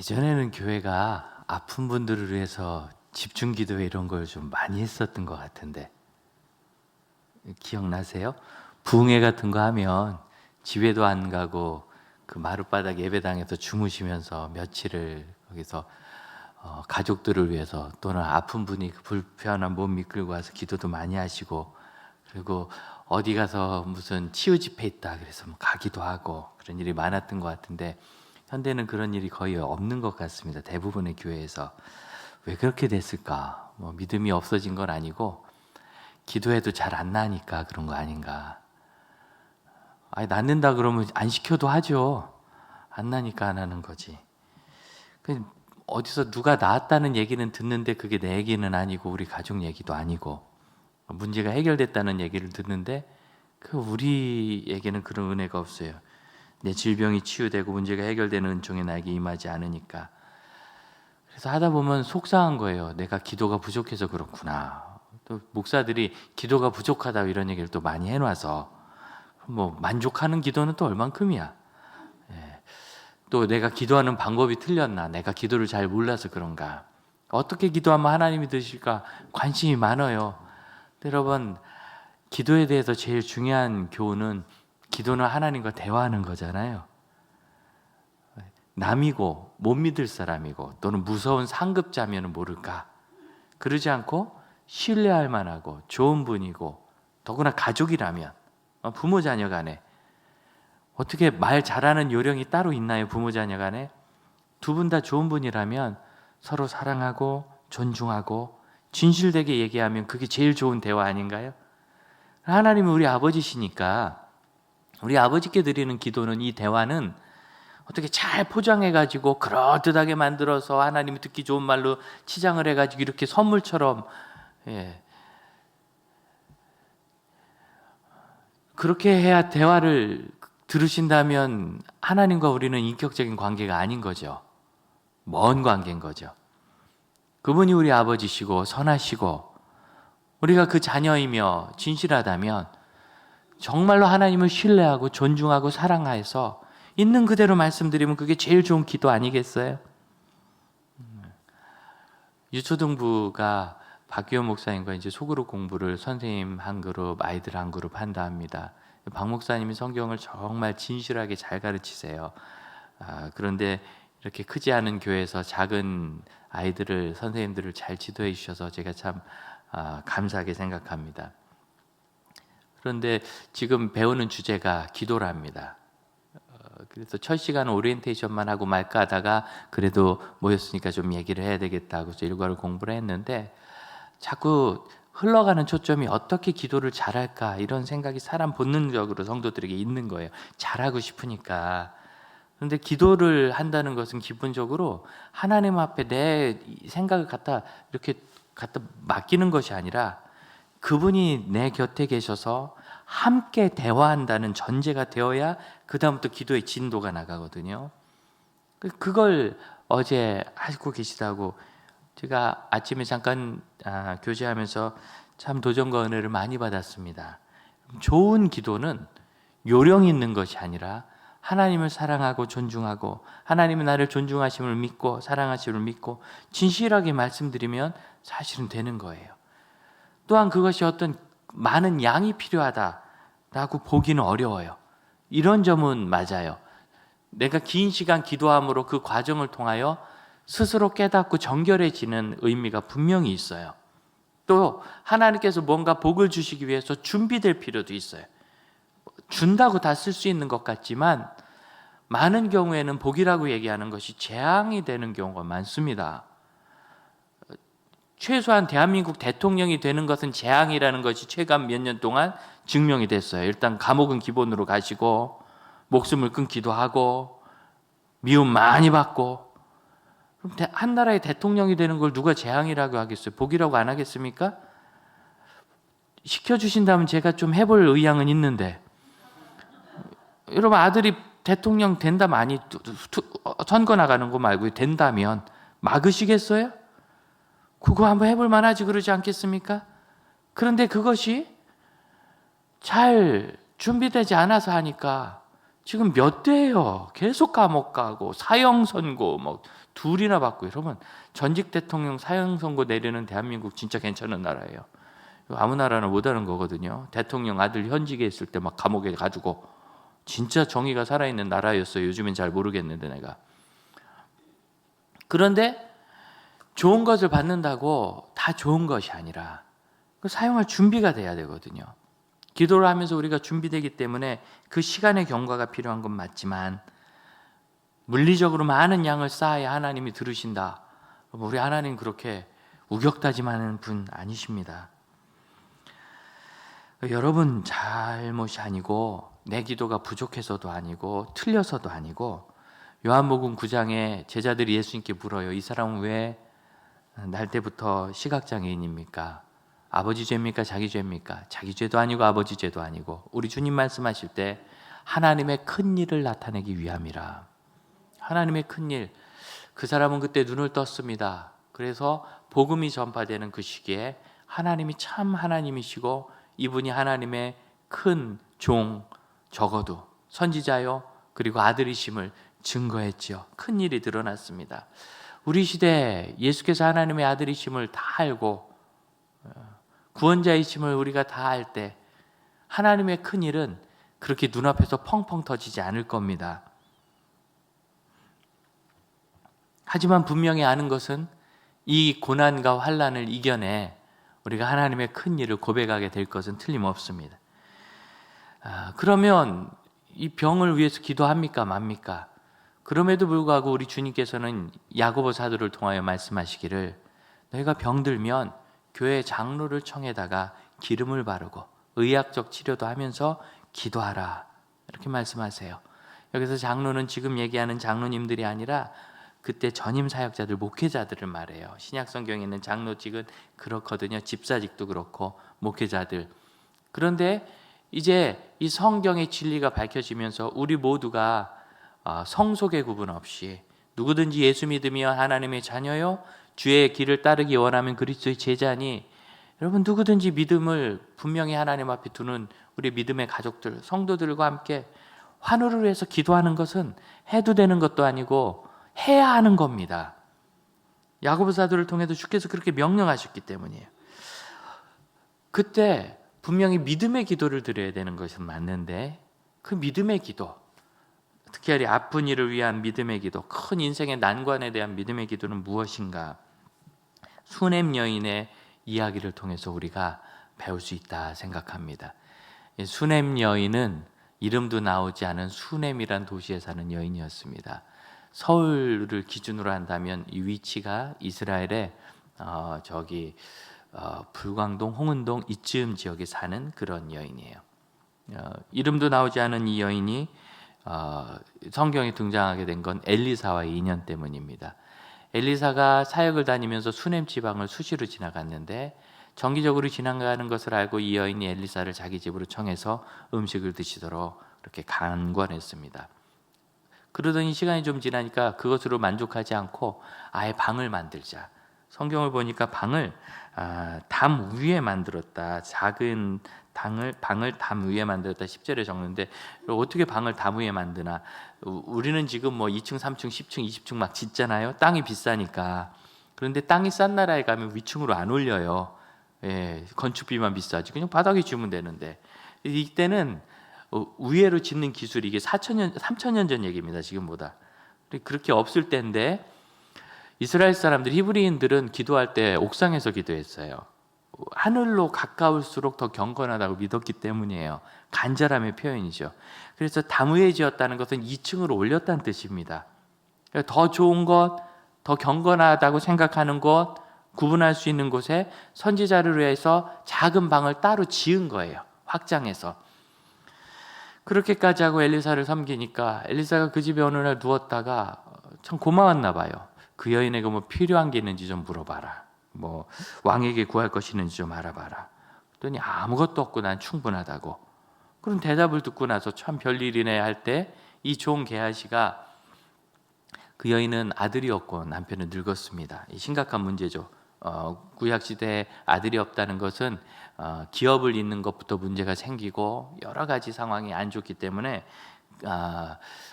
예전에는 교회가 아픈 분들을 위해서 집중 기도회 이런 걸 좀 많이 했었던 것 같은데 기억나세요? 부흥회 같은 거 하면 집에도 안 가고 그 마룻바닥 예배당에서 주무시면서 며칠을 거기서 가족들을 위해서 또는 아픈 분이 그 불편한 몸 이끌고 와서 기도도 많이 하시고, 그리고 어디 가서 무슨 치유 집회 있다 그래서 뭐 가기도 하고 그런 일이 많았던 것 같은데, 현대는 그런 일이 거의 없는 것 같습니다. 대부분의 교회에서. 왜 그렇게 됐을까? 뭐 믿음이 없어진 건 아니고 기도해도 잘 안 나니까 그런 거 아닌가. 아니, 낫는다 그러면 안 시켜도 하죠. 안 나니까 안 하는 거지. 어디서 누가 나았다는 얘기는 듣는데 그게 내 얘기는 아니고 우리 가족 얘기도 아니고, 문제가 해결됐다는 얘기를 듣는데 그 우리에게는 그런 은혜가 없어요. 내 질병이 치유되고 문제가 해결되는 은총이 나에게 임하지 않으니까. 그래서 하다 보면 속상한 거예요. 내가 기도가 부족해서 그렇구나. 또 목사들이 기도가 부족하다 이런 얘기를 또 많이 해놔서 뭐 만족하는 기도는 또 얼만큼이야. 또 내가 기도하는 방법이 틀렸나, 내가 기도를 잘 몰라서 그런가, 어떻게 기도하면 하나님이 들으실까 관심이 많아요. 근데 여러분, 기도에 대해서 제일 중요한 교훈은 기도는 하나님과 대화하는 거잖아요. 남이고 못 믿을 사람이고 또는 무서운 상급자면 모를까, 그러지 않고 신뢰할 만하고 좋은 분이고 더구나 가족이라면, 부모 자녀 간에 어떻게 말 잘하는 요령이 따로 있나요? 부모 자녀 간에 두 분 다 좋은 분이라면 서로 사랑하고 존중하고 진실되게 얘기하면 그게 제일 좋은 대화 아닌가요? 하나님은 우리 아버지시니까 우리 아버지께 드리는 기도는, 이 대화는 어떻게 잘 포장해가지고 그럴듯하게 만들어서 하나님이 듣기 좋은 말로 치장을 해가지고 이렇게 선물처럼, 그렇게 해야 대화를 들으신다면 하나님과 우리는 인격적인 관계가 아닌 거죠. 먼 관계인 거죠. 그분이 우리 아버지시고 선하시고 우리가 그 자녀이며 진실하다면 정말로 하나님을 신뢰하고 존중하고 사랑해서 있는 그대로 말씀드리면 그게 제일 좋은 기도 아니겠어요? 유초등부가 박기호 목사님과 이제 소그룹 공부를 선생님 한 그룹, 아이들 한 그룹 한다 합니다. 박 목사님이 성경을 정말 진실하게 잘 가르치세요. 그런데 이렇게 크지 않은 교회에서 작은 아이들을, 선생님들을 잘 지도해 주셔서 제가 참 감사하게 생각합니다. 그런데 지금 배우는 주제가 기도랍니다. 그래서 첫 시간 오리엔테이션만 하고 말까 하다가 그래도 모였으니까 좀 얘기를 해야 되겠다고 일과를 공부를 했는데, 자꾸 흘러가는 초점이 어떻게 기도를 잘할까 이런 생각이 사람 본능적으로 성도들에게 있는 거예요. 잘하고 싶으니까. 그런데 기도를 한다는 것은 기본적으로 하나님 앞에 내 생각을 이렇게 갖다 맡기는 것이 아니라 그분이 내 곁에 계셔서 함께 대화한다는 전제가 되어야 그 다음부터 기도의 진도가 나가거든요. 그걸 어제 하고 계시다고, 제가 아침에 잠깐 교제하면서 참 도전과 은혜를 많이 받았습니다. 좋은 기도는 요령 있는 것이 아니라 하나님을 사랑하고 존중하고 하나님이 나를 존중하심을 믿고 사랑하심을 믿고 진실하게 말씀드리면 사실은 되는 거예요. 또한 그것이 어떤 많은 양이 필요하다라고 보기는 어려워요. 이런 점은 맞아요. 내가 긴 시간 기도함으로 그 과정을 통하여 스스로 깨닫고 정결해지는 의미가 분명히 있어요. 또 하나님께서 뭔가 복을 주시기 위해서 준비될 필요도 있어요. 준다고 다 쓸 수 있는 것 같지만 많은 경우에는 복이라고 얘기하는 것이 재앙이 되는 경우가 많습니다. 최소한 대한민국 대통령이 되는 것은 재앙이라는 것이 최근 몇 년 동안 증명이 됐어요. 일단 감옥은 기본으로 가시고 목숨을 끊기도 하고 미움 많이 받고, 그럼 한 나라의 대통령이 되는 걸 누가 재앙이라고 하겠어요? 복이라고 안 하겠습니까? 시켜주신다면 제가 좀 해볼 의향은 있는데, 여러분 아들이 대통령 된다면, 아니 선거 나가는 거 말고 된다면 막으시겠어요? 그거 한번 해볼 만하지 그러지 않겠습니까? 그런데 그것이 잘 준비되지 않아서 하니까 지금 몇 대예요. 계속 감옥 가고 사형 선고 뭐 둘이나 받고. 여러분, 전직 대통령 사형 선고 내리는 대한민국 진짜 괜찮은 나라예요. 아무 나라나 못하는 거거든요. 대통령 아들 현직에 있을 때 막 감옥에 가두고. 진짜 정의가 살아있는 나라였어요. 요즘엔 잘 모르겠는데 내가. 그런데 좋은 것을 받는다고 다 좋은 것이 아니라 사용할 준비가 돼야 되거든요. 기도를 하면서 우리가 준비되기 때문에 그 시간의 경과가 필요한 건 맞지만, 물리적으로 많은 양을 쌓아야 하나님이 들으신다. 우리 하나님 그렇게 우격다짐하는 분 아니십니다. 여러분 잘못이 아니고 내 기도가 부족해서도 아니고 틀려서도 아니고, 요한복음 9장에 제자들이 예수님께 물어요. 이 사람은 왜 날 때부터 시각장애인입니까? 아버지 죄입니까? 자기 죄입니까? 자기 죄도 아니고 아버지 죄도 아니고. 우리 주님 말씀하실 때 하나님의 큰 일을 나타내기 위함이라. 하나님의 큰 일. 그 사람은 그때 눈을 떴습니다. 그래서 복음이 전파되는 그 시기에 하나님이 참 하나님이시고 이분이 하나님의 큰 종, 적어도 선지자요 그리고 아들이심을 증거했지요. 큰 일이 드러났습니다. 우리 시대에 예수께서 하나님의 아들이심을 다 알고 구원자이심을 우리가 다 알 때 하나님의 큰 일은 그렇게 눈앞에서 펑펑 터지지 않을 겁니다. 하지만 분명히 아는 것은 이 고난과 환난을 이겨내 우리가 하나님의 큰 일을 고백하게 될 것은 틀림없습니다. 그러면 이 병을 위해서 기도합니까? 맙니까? 그럼에도 불구하고 우리 주님께서는 야고보 사도를 통하여 말씀하시기를, 너희가 병들면 교회 장로를 청에다가 기름을 바르고 의학적 치료도 하면서 기도하라, 이렇게 말씀하세요. 여기서 장로는 지금 얘기하는 장로님들이 아니라 그때 전임 사역자들, 목회자들을 말해요. 신약 성경에 있는 장로직은 그렇거든요. 집사직도 그렇고 목회자들. 그런데 이제 이 성경의 진리가 밝혀지면서 우리 모두가 성속의 구분 없이 누구든지 예수 믿으며 하나님의 자녀요 주의 길을 따르기 원하면 그리스도의 제자니, 여러분 누구든지 믿음을 분명히 하나님 앞에 두는 우리 믿음의 가족들, 성도들과 함께 환호를 해서 기도하는 것은 해도 되는 것도 아니고 해야 하는 겁니다. 야고보 사도를 통해서 주께서 그렇게 명령하셨기 때문이에요. 그때 분명히 믿음의 기도를 드려야 되는 것은 맞는데, 그 믿음의 기도, 특히 아픈 이를 위한 믿음의 기도, 큰 인생의 난관에 대한 믿음의 기도는 무엇인가? 수넴 여인의 이야기를 통해서 우리가 배울 수 있다 생각합니다. 수넴 여인은 이름도 나오지 않은 수넴이란 도시에 사는 여인이었습니다. 서울을 기준으로 한다면 이 위치가 이스라엘의 불광동, 홍은동 이쯤 지역에 사는 그런 여인이에요. 이름도 나오지 않은 이 여인이 성경에 등장하게 된 건 엘리사와의 인연 때문입니다. 엘리사가 사역을 다니면서 수넴 지방을 수시로 지나갔는데 정기적으로 지나가는 것을 알고 이 여인이 엘리사를 자기 집으로 청해서 음식을 드시도록 그렇게 간권했습니다. 그러더니 시간이 좀 지나니까 그것으로 만족하지 않고 아예 방을 만들자. 성경을 보니까 방을 담 위에 만들었다. 작은 방을 담 위에 만들었다. 10절에 적는데 어떻게 방을 담 위에 만드나? 우리는 지금 뭐 2층, 3층, 10층, 20층 막 짓잖아요. 땅이 비싸니까. 그런데 땅이 싼 나라에 가면 위층으로 안 올려요. 예, 건축비만 비싸지. 그냥 바닥에 지으면 되는데. 이때는 위에로 짓는 기술이 이게 3,000년 전 얘기입니다. 지금보다. 그렇게 없을 때인데 이스라엘 사람들, 히브리인들은 기도할 때 옥상에서 기도했어요. 하늘로 가까울수록 더 경건하다고 믿었기 때문이에요. 간절함의 표현이죠. 그래서 담 위에 지었다는 것은 2층으로 올렸다는 뜻입니다. 더 좋은 것, 더 경건하다고 생각하는 것, 구분할 수 있는 곳에 선지자를 위해서 작은 방을 따로 지은 거예요. 확장해서. 그렇게까지 하고 엘리사를 섬기니까 엘리사가 그 집에 어느 날 누웠다가 참 고마웠나 봐요. 그 여인에게 뭐 필요한 게 있는지 좀 물어봐라. 뭐 왕에게 구할 것이 있는지 좀 알아봐라. 그랬더니 아무것도 없고 난 충분하다고. 그런 대답을 듣고 나서 참 별일이네 할 때 이 종 게하시가, 그 여인은 아들이 없고 남편은 늙었습니다. 심각한 문제죠. 구약시대에 아들이 없다는 것은 기업을 잇는 것부터 문제가 생기고 여러 가지 상황이 안 좋기 때문에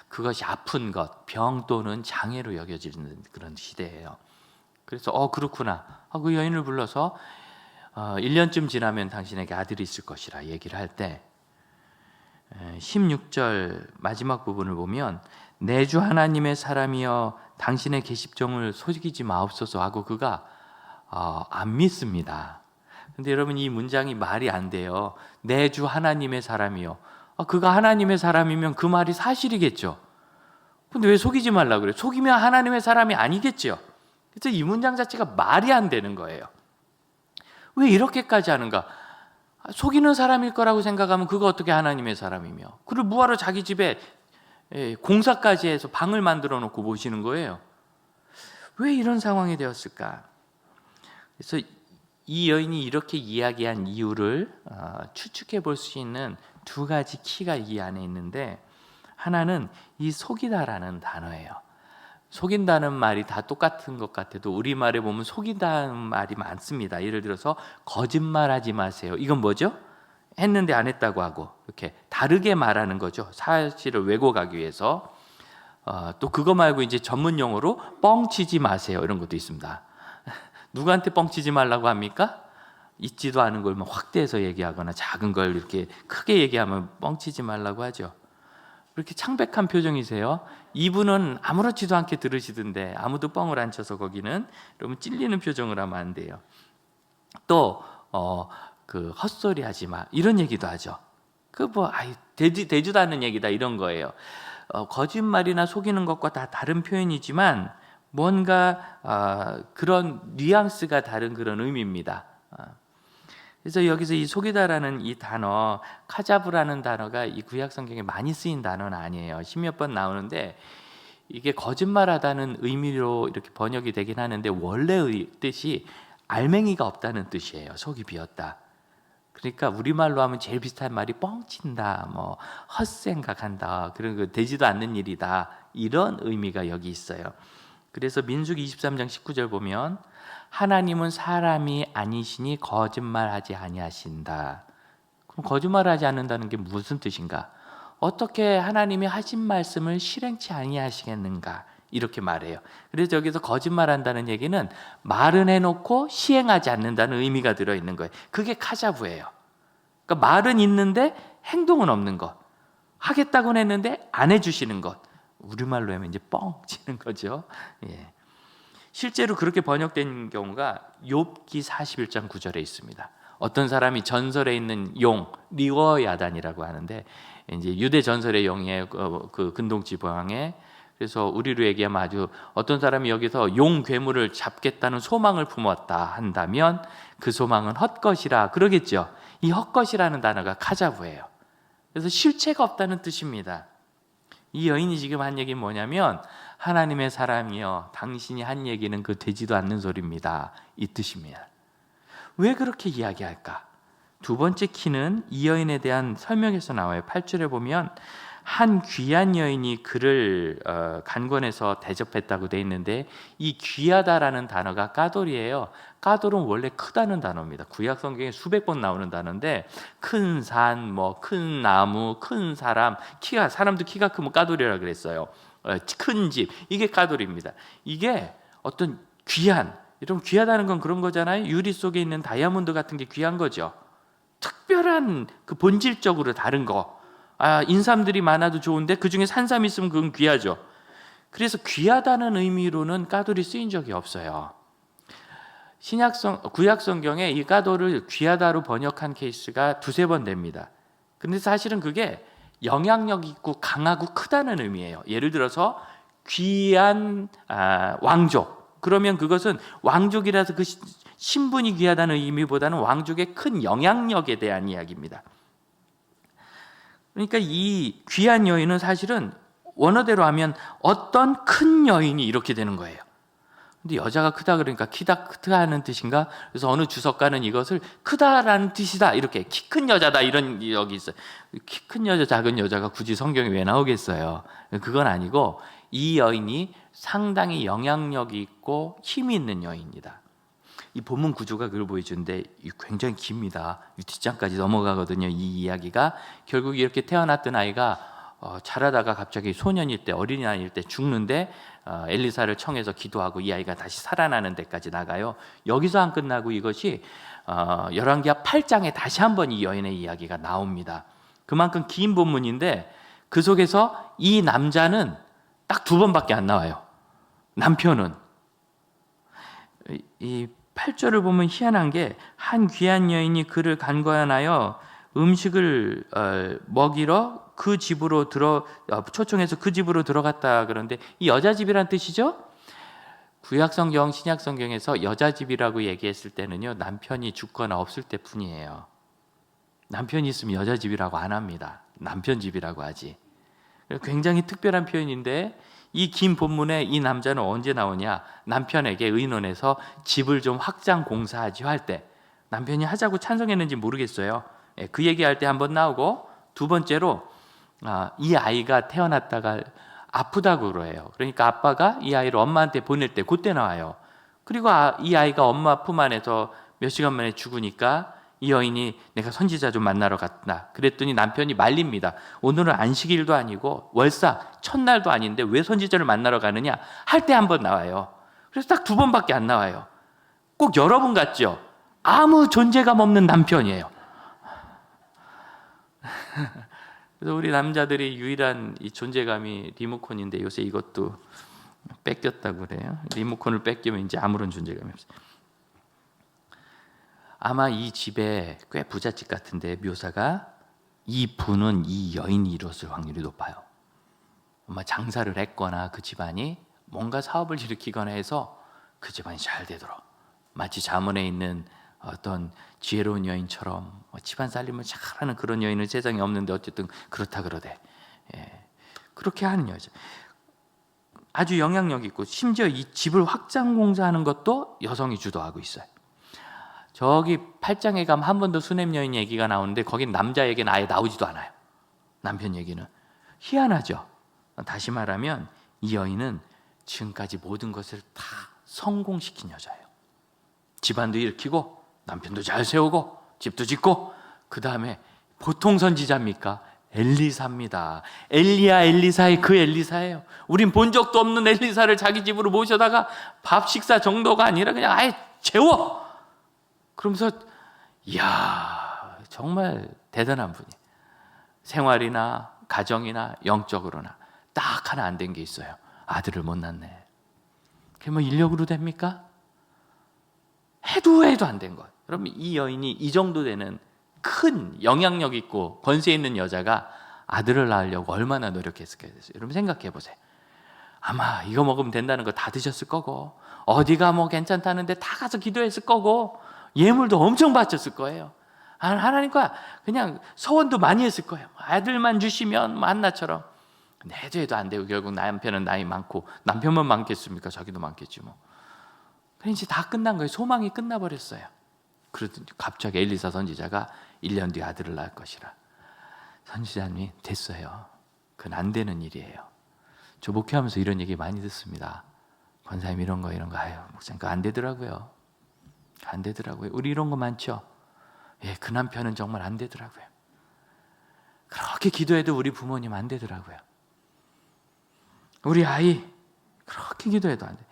그것이 아픈 것, 병 또는 장애로 여겨지는 그런 시대예요. 그래서 그렇구나 하고 여인을 불러서 1년쯤 지나면 당신에게 아들이 있을 것이라 얘기를 할 때 16절 마지막 부분을 보면 내 주 하나님의 사람이여 당신의 계십종을 속이지 마옵소서 하고 그가 안 믿습니다. 근데 여러분 이 문장이 말이 안 돼요. 내 주 하나님의 사람이요. 그가 하나님의 사람이면 그 말이 사실이겠죠. 근데 왜 속이지 말라 그래요? 속이면 하나님의 사람이 아니겠죠. 그래서 이 문장 자체가 말이 안 되는 거예요. 왜 이렇게까지 하는가? 속이는 사람일 거라고 생각하면 그가 어떻게 하나님의 사람이며, 그를 뭐하러 자기 집에 공사까지 해서 방을 만들어 놓고 모시는 거예요. 왜 이런 상황이 되었을까? 그래서 이 여인이 이렇게 이야기한 이유를 추측해 볼 수 있는 두 가지 키가 이 안에 있는데, 하나는 이 속이다라는 단어예요. 속인다는 말이 다 똑같은 것 같아도 우리말에 보면 속인다는 말이 많습니다. 예를 들어서 거짓말하지 마세요. 이건 뭐죠? 했는데 안 했다고 하고 이렇게 다르게 말하는 거죠. 사실을 왜곡하기 위해서. 또 그거 말고 이제 전문 용어로 뻥치지 마세요. 이런 것도 있습니다. 누구한테 뻥치지 말라고 합니까? 있지도 않은 걸 확대해서 얘기하거나 작은 걸 이렇게 크게 얘기하면 뻥치지 말라고 하죠. 그렇게 창백한 표정이세요. 이분은 아무렇지도 않게 들으시던데 아무도 뻥을 안 쳐서 거기는 여러분 찔리는 표정을 하면 안 돼요. 또 그 헛소리 하지 마 이런 얘기도 하죠. 되지도 않는 얘기다 이런 거예요. 거짓말이나 속이는 것과 다 다른 표현이지만 뭔가 그런 뉘앙스가 다른 그런 의미입니다. 그래서 여기서 이 속이다라는 이 단어, 카자브라는 단어가 이 구약 성경에 많이 쓰인 단어는 아니에요. 십몇 번 나오는데 이게 거짓말하다는 의미로 이렇게 번역이 되긴 하는데 원래의 뜻이 알맹이가 없다는 뜻이에요. 속이 비었다. 그러니까 우리말로 하면 제일 비슷한 말이 뻥친다, 뭐 헛생각한다, 그런 거 되지도 않는 일이다, 이런 의미가 여기 있어요. 그래서 민수기 23장 19절 보면 하나님은 사람이 아니시니 거짓말하지 아니하신다. 그럼 거짓말하지 않는다는 게 무슨 뜻인가? 어떻게 하나님이 하신 말씀을 실행치 아니하시겠는가? 이렇게 말해요. 그래서 여기서 거짓말한다는 얘기는 말은 해놓고 시행하지 않는다는 의미가 들어있는 거예요. 그게 카자브예요. 그러니까 말은 있는데 행동은 없는 것, 하겠다고는 했는데 안 해주시는 것, 우리말로 하면 이제 뻥치는 거죠. 예. 실제로 그렇게 번역된 경우가 욥기 41장 9절에 있습니다. 어떤 사람이 전설에 있는 용 리워야단이라고 하는데 이제 유대 전설의 용이에요. 그 근동 지방에. 그래서 우리로 얘기하면 아주 어떤 사람이 여기서 용 괴물을 잡겠다는 소망을 품었다 한다면 그 소망은 헛것이라 그러겠죠. 이 헛것이라는 단어가 카자브예요. 그래서 실체가 없다는 뜻입니다. 이 여인이 지금 한 얘기는 뭐냐면 하나님의 사람이여 당신이 한 얘기는 그 되지도 않는 소리입니다, 이 뜻입니다. 왜 그렇게 이야기할까? 두 번째 키는 이 여인에 대한 설명에서 나와요. 8절에 보면 한 귀한 여인이 그를 간권해서 대접했다고 돼 있는데 이 귀하다라는 단어가 까돌이에요. 까돌은 원래 크다는 단어입니다. 구약 성경에 수백 번 나오는 단어인데 큰 산, 뭐 큰 나무, 큰 사람, 사람도 키가 크면 까돌이라 그랬어요. 큰 집, 이게 까돌입니다. 이게 어떤 귀한, 여러분 귀하다는 건 그런 거잖아요. 유리 속에 있는 다이아몬드 같은 게 귀한 거죠. 특별한 그 본질적으로 다른 거. 인삼들이 많아도 좋은데 그 중에 산삼이 있으면 그건 귀하죠. 그래서 귀하다는 의미로는 까돌이 쓰인 적이 없어요. 구약 성경에 이 까돌을 귀하다로 번역한 케이스가 두세 번 됩니다. 근데 사실은 그게 영향력 있고 강하고 크다는 의미예요. 예를 들어서 귀한 왕족, 그러면 그것은 왕족이라서 그 신분이 귀하다는 의미보다는 왕족의 큰 영향력에 대한 이야기입니다. 그러니까 이 귀한 여인은 사실은 원어대로 하면 어떤 큰 여인이 이렇게 되는 거예요. 근데 여자가 크다 그러니까 키다 크다는 뜻인가? 그래서 어느 주석가는 이것을 크다라는 뜻이다, 이렇게 키 큰 여자다, 이런 여기 있어요. 키 큰 여자, 작은 여자가 굳이 성경에 왜 나오겠어요? 그건 아니고 이 여인이 상당히 영향력이 있고 힘이 있는 여인이다. 이 본문 구조가 그걸 보여주는데 굉장히 깁니다. 뒷장까지 넘어가거든요. 이 이야기가 결국 이렇게 태어났던 아이가 자라다가 갑자기 소년일 때, 어린아이일 때 죽는데 엘리사를 청해서 기도하고 이 아이가 다시 살아나는 데까지 나가요. 여기서 안 끝나고 이것이 열왕기하 8장에 다시 한번 이 여인의 이야기가 나옵니다. 그만큼 긴 본문인데 그 속에서 이 남자는 딱 2번밖에 안 나와요. 남편은. 이 8절을 보면 희한한 게, 한 귀한 여인이 그를 간과하여 음식을 먹이러 그 집으로 초청해서 그 집으로 들어갔다. 그런데 이 여자 집이란 뜻이죠. 구약성경, 신약성경에서 여자 집이라고 얘기했을 때는요, 남편이 죽거나 없을 때뿐이에요. 남편이 있으면 여자 집이라고 안 합니다. 남편 집이라고 하지. 굉장히 특별한 표현인데, 이 긴 본문에 이 남자는 언제 나오냐? 남편에게 의논해서 집을 좀 확장 공사하지 할 때, 남편이 하자고 찬성했는지 모르겠어요. 그 얘기할 때 한번 나오고, 2번째로 이 아이가 태어났다가 아프다고 그래요. 그러니까 아빠가 이 아이를 엄마한테 보낼 때 그때 나와요. 그리고 이 아이가 엄마 품 안에서 몇 시간 만에 죽으니까 이 여인이 내가 선지자 좀 만나러 갔다. 그랬더니 남편이 말립니다. 오늘은 안식일도 아니고 월사 첫날도 아닌데 왜 선지자를 만나러 가느냐 할 때 한 번 나와요. 그래서 딱 2번밖에 안 나와요. 꼭 여러분 같죠? 아무 존재감 없는 남편이에요. 그래서 우리 남자들이 유일한 이 존재감이 리모컨인데 요새 이것도 뺏겼다고 그래요. 리모컨을 뺏기면 이제 아무런 존재감이 없어요. 아마 이 집에 꽤 부잣집 같은데 묘사가 이 분은 이 여인이 이뤘을 확률이 높아요. 아마 장사를 했거나 그 집안이 뭔가 사업을 일으키거나 해서 그 집안이 잘 되도록, 마치 잠언에 있는 어떤 지혜로운 여인처럼 집안 살림을 잘하는 그런 여인은 세상에 없는데 어쨌든 그렇다 그러대. 그렇게 하는 여자, 아주 영향력 있고, 심지어 이 집을 확장 공사하는 것도 여성이 주도하고 있어요. 저기 8장에 가면 한 번 더 수냄 여인 얘기가 나오는데 거긴 남자 얘기는 아예 나오지도 않아요. 남편 얘기는. 희한하죠. 다시 말하면 이 여인은 지금까지 모든 것을 다 성공시킨 여자예요. 집안도 일으키고 남편도 잘 세우고 집도 짓고, 그 다음에 보통 선지자입니까? 엘리사입니다. 엘리야 엘리사의 그 엘리사예요. 우린 본 적도 없는 엘리사를 자기 집으로 모셔다가 밥 식사 정도가 아니라 그냥 아예 재워. 그러면서 이야, 정말 대단한 분이. 생활이나 가정이나 영적으로나 딱 하나 안 된 게 있어요. 아들을 못 낳네. 그게 뭐 인력으로 됩니까? 해도 안 된 것. 그러면 이 여인이 이 정도 되는 큰 영향력 있고 권세 있는 여자가 아들을 낳으려고 얼마나 노력했을까요? 여러분 생각해 보세요. 아마 이거 먹으면 된다는 거 다 드셨을 거고, 어디가 뭐 괜찮다는데 다 가서 기도했을 거고, 예물도 엄청 바쳤을 거예요. 하나님과 그냥 서원도 많이 했을 거예요. 아들만 주시면 만나처럼. 근데 해도 안 되고 결국 남편은 나이 많고, 남편만 많겠습니까? 자기도 많겠지 뭐. 그래 이제 다 끝난 거예요. 소망이 끝나버렸어요. 그러더니 갑자기 엘리사 선지자가 1년 뒤에 아들을 낳을 것이라. 선지자님이 됐어요. 그건 안 되는 일이에요. 저 목회하면서 이런 얘기 많이 듣습니다. 권사님 이런 거 아유 목사님 그거 안 되더라고요. 안 되더라고요. 우리 이런 거 많죠. 예, 그 남편은 정말 안 되더라고요. 그렇게 기도해도 우리 부모님 안 되더라고요. 우리 아이 그렇게 기도해도 안 돼.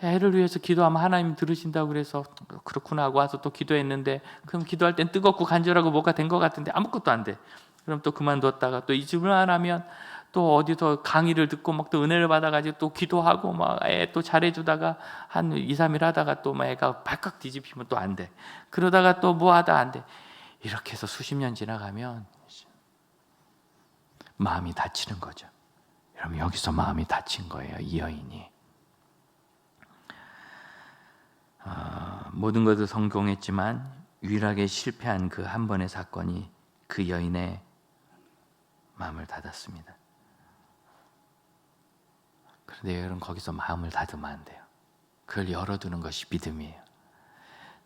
애를 위해서 기도하면 하나님 들으신다고 그래서 그렇구나 하고 와서 또 기도했는데, 그럼 기도할 땐 뜨겁고 간절하고 뭐가 된 것 같은데 아무것도 안 돼. 그럼 또 그만뒀다가 또 이 집을 안 하면 또 어디서 강의를 듣고 막 또 은혜를 받아가지고 또 기도하고 막 애 또 잘해주다가 한 2, 3일 하다가 또 막 애가 발칵 뒤집히면 또 안 돼. 그러다가 또 뭐 하다 안 돼. 이렇게 해서 수십 년 지나가면 마음이 다치는 거죠. 여러분 여기서 마음이 다친 거예요. 이 여인이. 모든 것을 성공했지만 유일하게 실패한 그 한 번의 사건이 그 여인의 마음을 닫았습니다. 그런데 여러분 거기서 마음을 닫으면 안 돼요. 그걸 열어두는 것이 믿음이에요.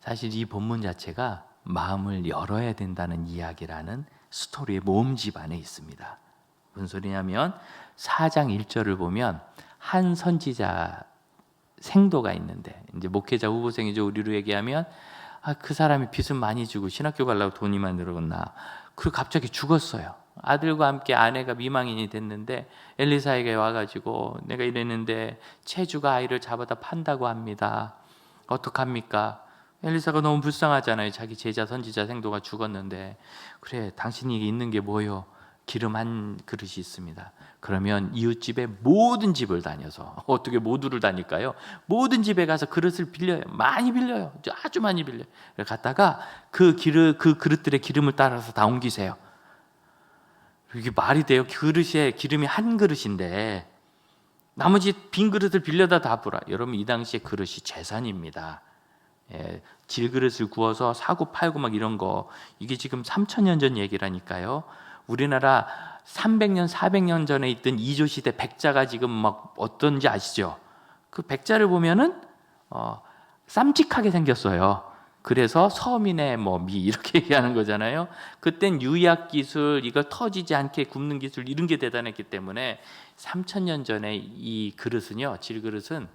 사실 이 본문 자체가 마음을 열어야 된다는 이야기라는 스토리의 모음집 안에 있습니다. 무슨 소리냐면 4장 1절을 보면 한 선지자 생도가 있는데, 이제 목회자 후보생이죠. 우리로 얘기하면 그 사람이 빚은 많이 주고 신학교 가려고 돈이 많이 들어갔나, 그리고 갑자기 죽었어요. 아들과 함께 아내가 미망인이 됐는데 엘리사에게 와가지고 내가 이랬는데 체주가 아이를 잡아다 판다고 합니다. 어떡합니까? 엘리사가 너무 불쌍하잖아요. 자기 제자 선지자 생도가 죽었는데. 그래, 당신이 있는 게 뭐요? 기름 한 그릇이 있습니다. 그러면 이웃집의 모든 집을 다녀서, 어떻게 모두를 다닐까요? 모든 집에 가서 그릇을 빌려요. 많이 빌려요. 아주 많이 빌려요. 갔다가 그 그릇들의 기름을 따라서 다 옮기세요. 이게 말이 돼요? 그릇에 기름이 한 그릇인데 나머지 빈 그릇을 빌려다 다 부라. 여러분, 이 당시에 그릇이 재산입니다. 질그릇을 구워서 사고 팔고 막 이런 거, 이게 지금 3,000년 전 얘기라니까요. 우리나라 300년 400년 전에 있던 이조시대 백자가 지금 막 어떤지 아시죠? 그 백자를 보면은 쌈직하게 생겼어요. 그래서 서민의 미 이렇게 얘기하는 거잖아요. 그땐 유약 기술, 이거 터지지 않게 굽는 기술, 이런 게 대단했기 때문에 3,000년 전에 이 그릇은요, 질그릇은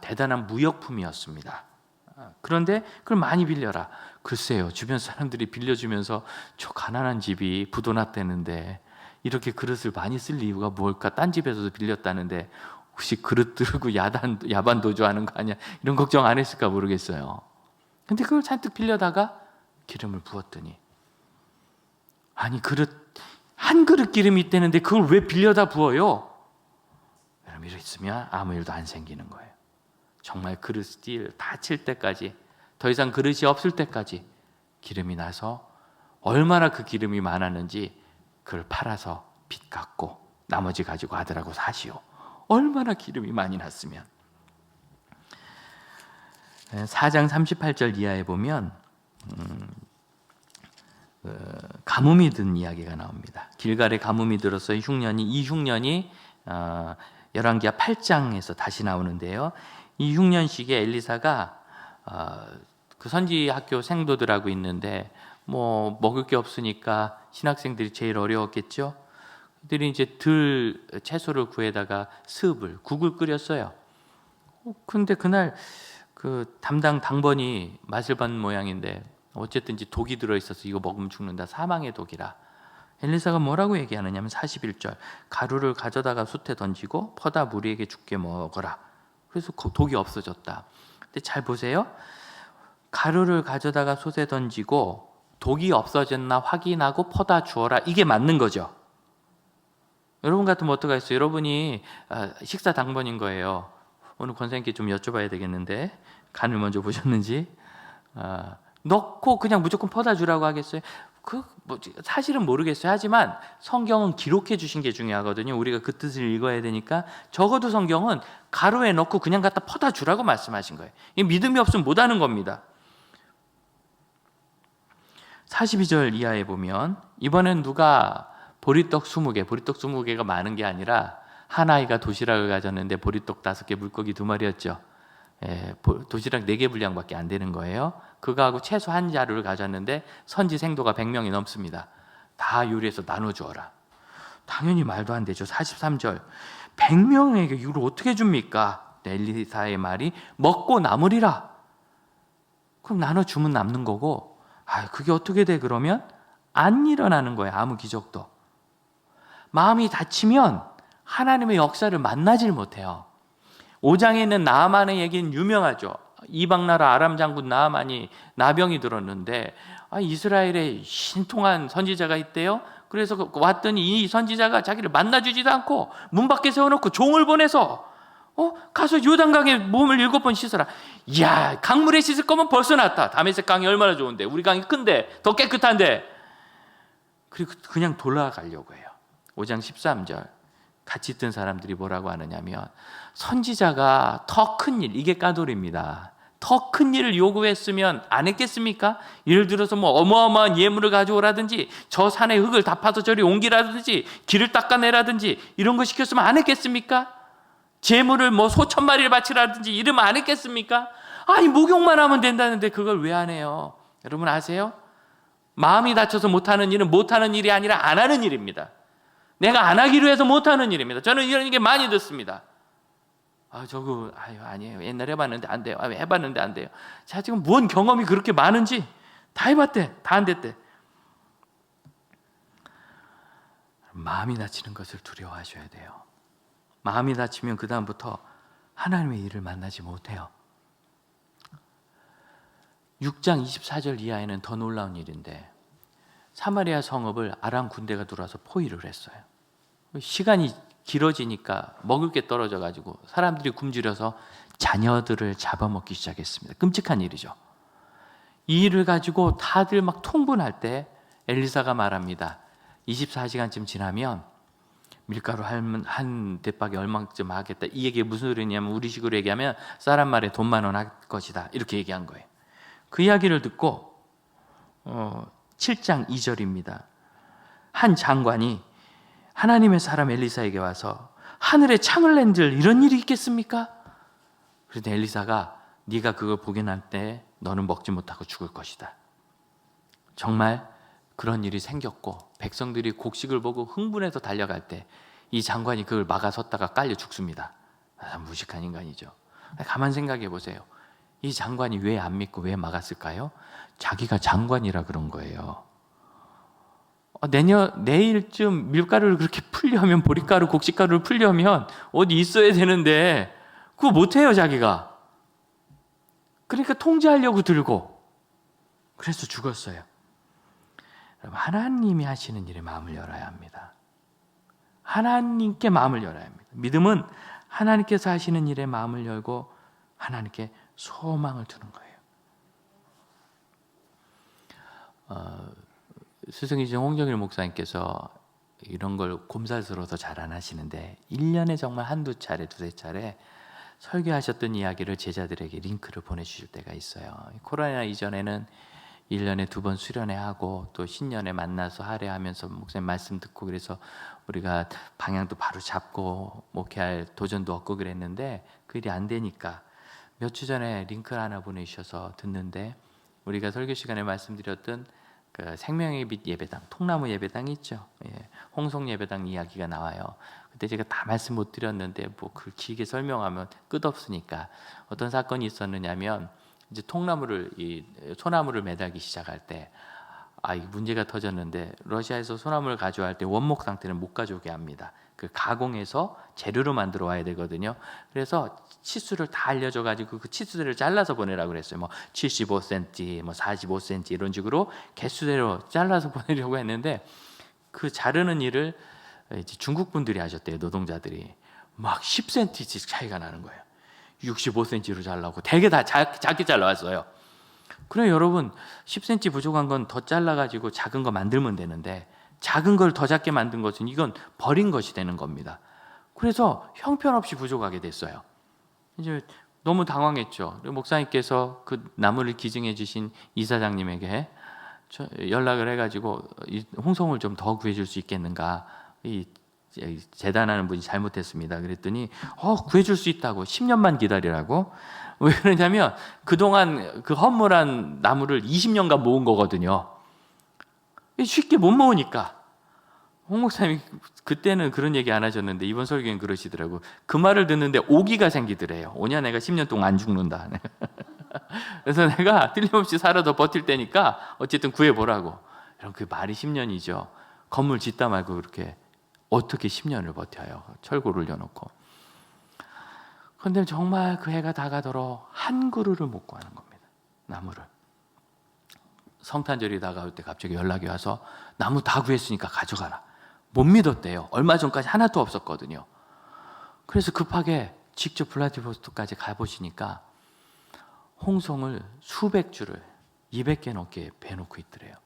대단한 무역품이었습니다. 그런데 그걸 많이 빌려라. 글쎄요, 주변 사람들이 빌려주면서 저 가난한 집이 부도났다는데 이렇게 그릇을 많이 쓸 이유가 뭘까? 딴 집에서도 빌렸다는데 혹시 그릇 들고 야반 도주하는 거 아니야? 이런 걱정 안 했을까 모르겠어요. 근데 그걸 잔뜩 빌려다가 기름을 부었더니, 아니 한 그릇 기름이 있다는데 그걸 왜 빌려다 부어요? 여러분, 이랬으면 아무 일도 안 생기는 거예요. 정말 그릇이 다칠 때까지, 더 이상 그릇이 없을 때까지 기름이 나서 얼마나 그 기름이 많았는지 그걸 팔아서 빚 갚고 나머지 가지고 아들하고 사시오. 얼마나 기름이 많이 났으면. 4장 38절 이하에 보면 가뭄이 든 이야기가 나옵니다. 길갈에 가뭄이 들어서 이 흉년이 열왕기하 8장에서 다시 나오는데요. 이 흉년식에 엘리사가 그 선지 학교 생도들하고 있는데 먹을 게 없으니까 신학생들이 제일 어려웠겠죠. 그들이 이제 채소를 구해다가 국을 끓였어요. 근데 그날 그 담당 당번이 맛을 본 모양인데 어쨌든지 독이 들어있어서 이거 먹으면 죽는다. 사망의 독이라. 엘리사가 뭐라고 얘기하느냐면 41절, 가루를 가져다가 숯에 던지고 퍼다 무리에게 죽게 먹어라. 그래서 독이 없어졌다. 근데 잘 보세요. 가루를 가져다가 솥에 던지고 독이 없어졌나 확인하고 퍼다 주어라. 이게 맞는 거죠. 여러분 같으면 어떡하겠어요? 여러분이 식사 당번인 거예요. 오늘 권사님께 좀 여쭤봐야 되겠는데, 간을 먼저 보셨는지. 넣고 그냥 무조건 퍼다 주라고 하겠어요? 사실은 모르겠어요. 하지만 성경은 기록해 주신 게 중요하거든요. 우리가 그 뜻을 읽어야 되니까 적어도 성경은 가루에 넣고 그냥 갖다 퍼다 주라고 말씀하신 거예요. 이 믿음이 없으면 못하는 겁니다. 42절 이하에 보면 이번엔 누가 보리떡 20개가 많은 게 아니라 한 아이가 도시락을 가졌는데 보리떡 5개, 물고기 2마리였죠. 도시락 4개 분량밖에 안 되는 거예요. 그거하고 채소 한 자루를 가졌는데 선지 생도가 100명이 넘습니다. 다 요리해서 나눠주어라. 당연히 말도 안 되죠. 43절, 100명에게 이걸 어떻게 줍니까? 엘리사의 말이 먹고 남으리라. 그럼 나눠주면 남는 거고, 그게 어떻게 돼? 그러면 안 일어나는 거예요. 아무 기적도. 마음이 다치면 하나님의 역사를 만나질 못해요. 5장에 있는 나아만의 얘기는 유명하죠. 이방나라 아람 장군 나아만이 나병이 들었는데 이스라엘에 신통한 선지자가 있대요. 그래서 왔더니 이 선지자가 자기를 만나주지도 않고 문 밖에 세워놓고 종을 보내서 가서 요단강에 몸을 7번 씻어라. 이야, 강물에 씻을 거면 벌써 낫다. 다메섹 강이 얼마나 좋은데, 우리 강이 큰데, 더 깨끗한데. 그리고 그냥 돌아가려고 해요. 5장 13절, 같이 있던 사람들이 뭐라고 하느냐면, 선지자가 더 큰 일, 이게 까돌입니다. 더 큰 일을 요구했으면 안 했겠습니까? 예를 들어서 어마어마한 예물을 가져오라든지, 저 산의 흙을 다 파서 저리 옮기라든지, 길을 닦아내라든지, 이런 거 시켰으면 안 했겠습니까? 재물을 수천 마리를 바치라든지 이러면 안 했겠습니까? 아니, 목욕만 하면 된다는데 그걸 왜 안 해요? 여러분 아세요? 마음이 다쳐서 못하는 일은 못하는 일이 아니라 안 하는 일입니다. 내가 안 하기로 해서 못하는 일입니다. 저는 이런 게 많이 듣습니다. 아니에요. 옛날에 해봤는데 안 돼요. 해봤는데 안 돼요. 자, 지금 뭔 경험이 그렇게 많은지 다 해봤대. 다 안 됐대. 마음이 다치는 것을 두려워하셔야 돼요. 마음이 다치면 그 다음부터 하나님의 일을 만나지 못해요. 6장 24절 이하에는 더 놀라운 일인데, 사마리아 성읍을 아람 군대가 들어와서 포위를 했어요. 시간이 길어지니까 먹을 게 떨어져 가지고 사람들이 굶주려서 자녀들을 잡아먹기 시작했습니다. 끔찍한 일이죠. 이 일을 가지고 다들 막 통분할 때 엘리사가 말합니다. 24시간쯤 지나면 밀가루 한 대박이 얼마쯤 하겠다. 이 얘기가 무슨 소리냐면, 우리식으로 얘기하면 사람 말에 돈 10,000원 할 것이다, 이렇게 얘기한 거예요. 그 이야기를 듣고 7장 2절입니다. 한 장관이 하나님의 사람 엘리사에게 와서 하늘에 창을 낸들 이런 일이 있겠습니까? 그런데 엘리사가 네가 그걸 보게 날 때 너는 먹지 못하고 죽을 것이다. 정말 그런 일이 생겼고, 백성들이 곡식을 보고 흥분해서 달려갈 때 이 장관이 그걸 막아섰다가 깔려 죽습니다. 무식한 인간이죠. 가만 생각해 보세요. 이 장관이 왜 안 믿고 왜 막았을까요? 자기가 장관이라 그런 거예요. 내일쯤 밀가루를 그렇게 풀려면, 보리가루, 곡식가루를 풀려면 어디 있어야 되는데 그거 못해요, 자기가. 그러니까 통제하려고 들고, 그래서 죽었어요. 여러분, 하나님이 하시는 일에 마음을 열어야 합니다. 하나님께 마음을 열어야 합니다. 믿음은 하나님께서 하시는 일에 마음을 열고 하나님께 소망을 두는 거예요. 스승이신 홍정일 목사님께서 이런 걸 곰살스러워서 잘 안 하시는데, 1년에 정말 한두 차례, 두세 차례 설교하셨던 이야기를 제자들에게 링크를 보내주실 때가 있어요. 코로나 이전에는 1년에 2번 수련회하고 또 신년에 만나서 할애하면서 목사님 말씀 듣고, 그래서 우리가 방향도 바로 잡고 목회할 도전도 얻고 그랬는데, 그 일이 안 되니까 몇 주 전에 링크를 하나 보내주셔서 듣는데, 우리가 설교 시간에 말씀드렸던 그 생명의 빛 예배당, 통나무 예배당이 있죠. 홍성 예배당 이야기가 나와요. 그때 제가 다 말씀 못 드렸는데 뭐 그 길게 설명하면 끝없으니까, 어떤 사건이 있었느냐면, 이제 소나무를 매달기 시작할 때 이 문제가 터졌는데, 러시아에서 소나무를 가져갈 때 원목 상태는 못 가져오게 합니다. 그 가공해서 재료로 만들어 와야 되거든요. 그래서 치수를 다 알려줘 가지고 그 치수대를 잘라서 보내라고 그랬어요. 뭐 75cm, 뭐 45cm 이런 식으로 개수대로 잘라서 보내려고 했는데, 그 자르는 일을 이제 중국 분들이 하셨대요. 노동자들이 막 10cm씩 차이가 나는 거예요. 65cm로 잘라고 되게 다 작게 잘라왔어요. 그럼 여러분, 10cm 부족한 건 더 잘라가지고 작은 거 만들면 되는데, 작은 걸 더 작게 만든 것은 이건 버린 것이 되는 겁니다. 그래서 형편없이 부족하게 됐어요. 이제 너무 당황했죠. 목사님께서 그 나무를 기증해 주신 이사장님에게 연락을 해가지고 홍성을 좀 더 구해줄 수 있겠는가, 이 재단하는 분이 잘못했습니다. 그랬더니 구해줄 수 있다고, 10년만 기다리라고. 왜 그러냐면 그동안 그 허물한 나무를 20년간 모은 거거든요. 쉽게 못 모으니까. 홍 목사님이 그때는 그런 얘기 안 하셨는데 이번 설교엔 그러시더라고. 그 말을 듣는데 오기가 생기더래요. 오냐 내가 10년 동안 안 죽는다. 그래서 내가 틀림없이 살아 더 버틸 테니까 어쨌든 구해보라고. 이런 그 말이 10년이죠. 건물 짓다 말고 그렇게 어떻게 10년을 버텨요. 철골을 올려놓고. 그런데 정말 그 해가 다가도록 한 그루를 못 구하는 겁니다. 나무를. 성탄절이 다가올 때 갑자기 연락이 와서 나무 다 구했으니까 가져가라. 못 믿었대요. 얼마 전까지 하나도 없었거든요. 그래서 급하게 직접 블라디보스토크까지 가보시니까 홍송을 수백 줄을 200개 넘게 베놓고 있더래요.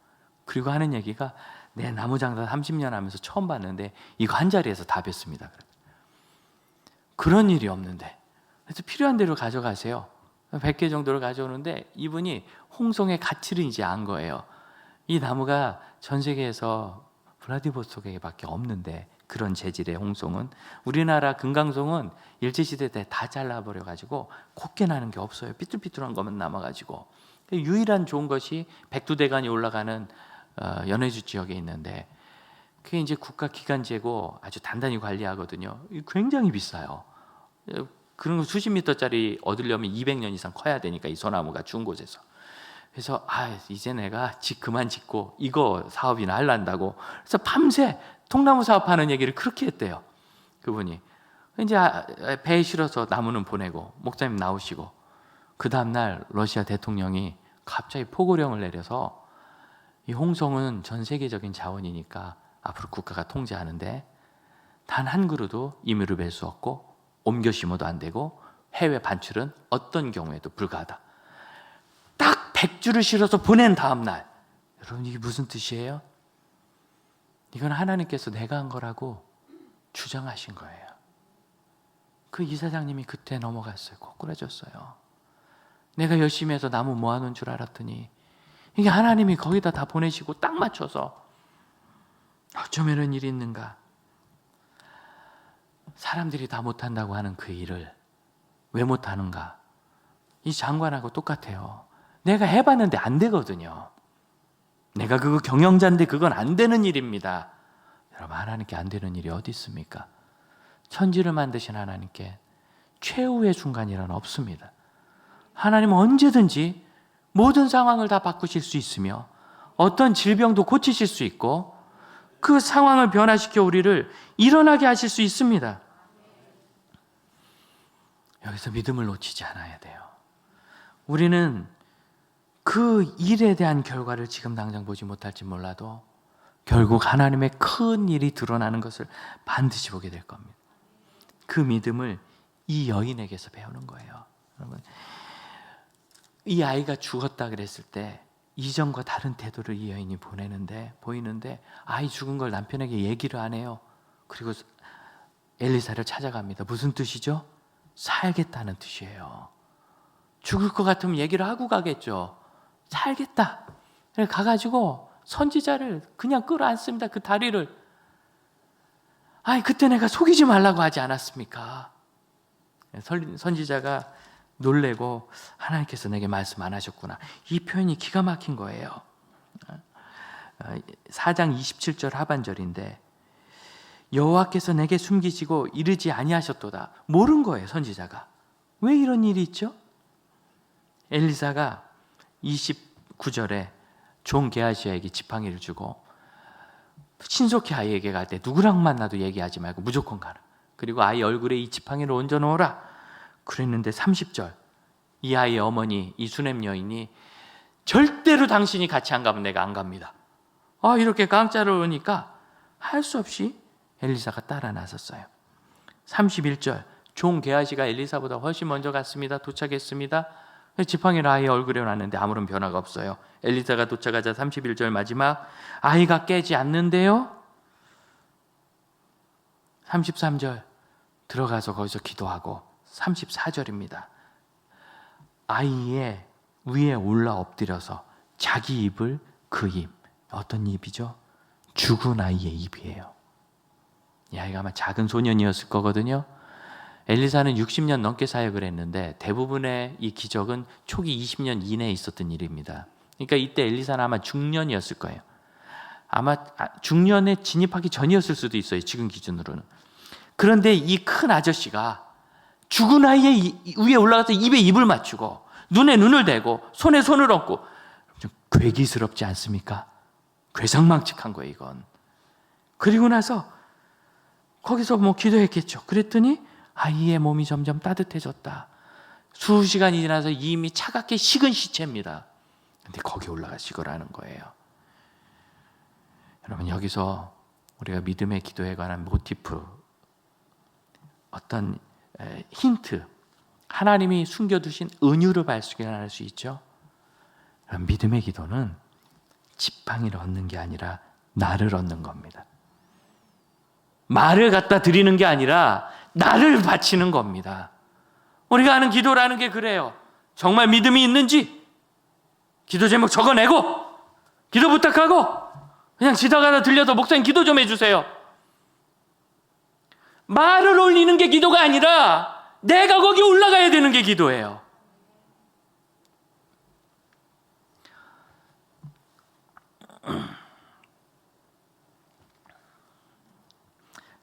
그리고 하는 얘기가, 내 나무 장사 30년 하면서 처음 봤는데 이거 한 자리에서 다 뱄습니다. 그런 일이 없는데, 그래서 필요한 대로 가져가세요. 100개 정도를 가져오는데, 이분이 홍송의 가치를 이제 안 거예요. 이 나무가 전 세계에서 블라디보스토크에밖에 없는데, 그런 재질의 홍송은, 우리나라 금강송은 일제시대 때 다 잘라버려가지고 곱게 나는 게 없어요. 삐뚤삐뚤한 것만 남아가지고. 유일한 좋은 것이 백두대간이 올라가는 연해주 지역에 있는데, 그게 이제 국가기관지고 아주 단단히 관리하거든요. 굉장히 비싸요. 그런 거 수십 미터짜리 얻으려면 200년 이상 커야 되니까, 이 소나무가 추운 곳에서. 그래서 이제 내가 집 그만 짓고 이거 사업이나 하려고, 그래서 밤새 통나무 사업하는 얘기를 그렇게 했대요. 그분이 이제 배에 실어서 나무는 보내고 목사님 나오시고, 그 다음날 러시아 대통령이 갑자기 포고령을 내려서 이 홍성은 전 세계적인 자원이니까 앞으로 국가가 통제하는데 단 한 그루도 임의로 벨 수 없고 옮겨 심어도 안 되고 해외 반출은 어떤 경우에도 불가하다. 딱 100주를 실어서 보낸 다음날, 여러분 이게 무슨 뜻이에요? 이건 하나님께서 내가 한 거라고 주장하신 거예요. 그 이사장님이 그때 넘어갔어요. 꼬꾸라졌어요. 내가 열심히 해서 나무 모아놓은 줄 알았더니 이게 하나님이 거기다 다 보내시고 딱 맞춰서. 어쩜 이런 일이 있는가? 사람들이 다 못한다고 하는 그 일을 왜 못하는가? 이 장관하고 똑같아요. 내가 해봤는데 안 되거든요. 내가 그거 경영자인데 그건 안 되는 일입니다. 여러분, 하나님께 안 되는 일이 어디 있습니까? 천지를 만드신 하나님께 최후의 순간이란 없습니다. 하나님은 언제든지 모든 상황을 다 바꾸실 수 있으며 어떤 질병도 고치실 수 있고 그 상황을 변화시켜 우리를 일어나게 하실 수 있습니다. 여기서 믿음을 놓치지 않아야 돼요. 우리는 그 일에 대한 결과를 지금 당장 보지 못할지 몰라도 결국 하나님의 큰 일이 드러나는 것을 반드시 보게 될 겁니다. 그 믿음을 이 여인에게서 배우는 거예요. 여러분, 이 아이가 죽었다 그랬을 때 이전과 다른 태도를 이 여인이 보이는데 아이 죽은 걸 남편에게 얘기를 안 해요. 그리고 엘리사를 찾아갑니다. 무슨 뜻이죠? 살겠다는 뜻이에요. 죽을 것 같으면 얘기를 하고 가겠죠. 살겠다. 가가지고 선지자를 그냥 끌어안습니다. 그 다리를. 그때 내가 속이지 말라고 하지 않았습니까? 선지자가 놀래고 하나님께서 내게 말씀 안 하셨구나. 이 표현이 기가 막힌 거예요. 4장 27절 하반절인데 여호와께서 내게 숨기시고 이르지 아니하셨도다. 모른 거예요, 선지자가. 왜 이런 일이 있죠? 엘리사가 29절에 종 게하시아에게 지팡이를 주고 신속히 아이에게 갈 때 누구랑 만나도 얘기하지 말고 무조건 가라. 그리고 아이 얼굴에 이 지팡이를 얹어 놓으라. 그랬는데 30절 이 아이의 어머니, 이 수냄 여인이 절대로 당신이 같이 안 가면 내가 안 갑니다. 이렇게 깡짜를 오니까 할 수 없이 엘리사가 따라 나섰어요. 31절 종 게하시가 엘리사보다 훨씬 먼저 갔습니다. 도착했습니다. 지팡이를 아이의 얼굴에 놨는데 아무런 변화가 없어요. 엘리사가 도착하자 31절 마지막 아이가 깨지 않는데요. 33절 들어가서 거기서 기도하고 34절입니다. 아이의 위에 올라 엎드려서 자기 입을 그 입, 어떤 입이죠? 죽은 아이의 입이에요. 이 아이가 아마 작은 소년이었을 거거든요. 엘리사는 60년 넘게 사역을 했는데 대부분의 이 기적은 초기 20년 이내에 있었던 일입니다. 그러니까 이때 엘리사는 아마 중년이었을 거예요. 아마 중년에 진입하기 전이었을 수도 있어요, 지금 기준으로는. 그런데 이 큰 아저씨가 죽은 아이의 위에 올라가서 입에 입을 맞추고 눈에 눈을 대고 손에 손을 얹고, 좀 괴기스럽지 않습니까? 괴상망측한 거예요, 이건. 그리고 나서 거기서 기도했겠죠. 그랬더니 아이의 몸이 점점 따뜻해졌다. 수시간이 지나서 이미 차갑게 식은 시체입니다. 근데 거기 올라가시거라는 거예요. 여러분, 여기서 우리가 믿음의 기도에 관한 모티프, 어떤 힌트, 하나님이 숨겨두신 은유를 발견할 수 있죠. 믿음의 기도는 지팡이를 얻는 게 아니라 나를 얻는 겁니다. 말을 갖다 드리는 게 아니라 나를 바치는 겁니다. 우리가 하는 기도라는 게 그래요. 정말 믿음이 있는지 기도 제목 적어내고 기도 부탁하고 그냥 지나가다 들려서 목사님 기도 좀 해주세요. 말을 올리는 게 기도가 아니라 내가 거기 올라가야 되는 게 기도예요.